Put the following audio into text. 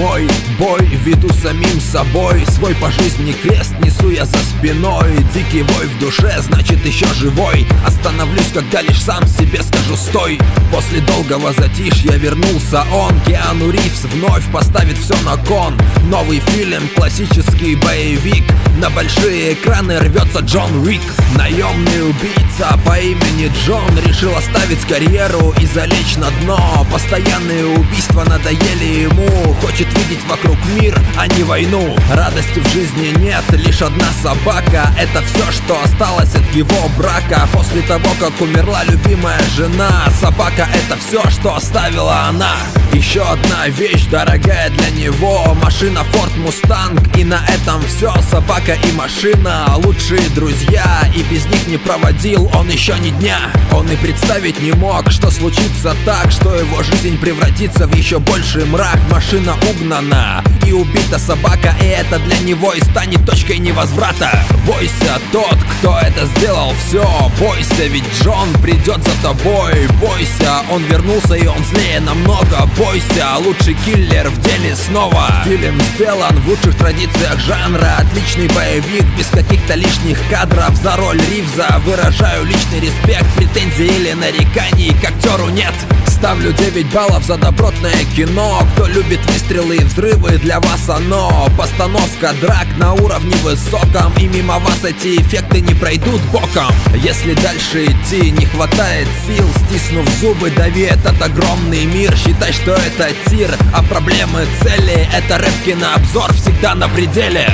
мой бой веду самим собой, свой по жизни крест несу я за спиной. Дикий вой в душе, значит еще живой. Остановлюсь, когда лишь сам себе скажу стой. После долгого затишья вернулся он. Киану Ривз вновь поставит все на кон. Новый фильм, классический боевик. На большие экраны рвется Джон Уик. Наемный убийца по имени Джон решил оставить карьеру и залечь на дно. Постоянные убийства надоели ему. Хочет видеть вокруг мир, а не войну. Радости в жизни нет, лишь одна собака. Это все, что осталось от его брака. После того, как умерла любимая жена, собака — это все, что оставила она. Еще одна вещь, дорогая для него. Машина Ford Mustang, и на этом все. Собака и машина — лучшие друзья, и без них не проводил он еще ни дня. Он и представить не мог, что случится так, что его жизнь превратится в еще больший мрак. Машина угнана и убита собака, и это для него и станет точкой невозврата. Бойся, тот, кто это сделал, все. Бойся, ведь Джон придет за тобой. Бойся, он вернулся и он злее намного. Бойся, лучший киллер в деле снова. Фильм сделан в лучших традициях жанра. Отличный боевик, без каких-то лишних кадров. За роль Ривза выражаю личный респект. Претензий или нареканий к актеру нет. Ставлю 9 баллов за добротное кино. Кто любит выстрелы и взрывы, для вас оно. Постановка драк на уровне высоком, и мимо вас эти эффекты не пройдут боком. Если дальше идти не хватает сил, стиснув зубы, дави этот огромный мир. Считай, что это тир, а проблемы цели — это рэп-кинообзор всегда на пределе.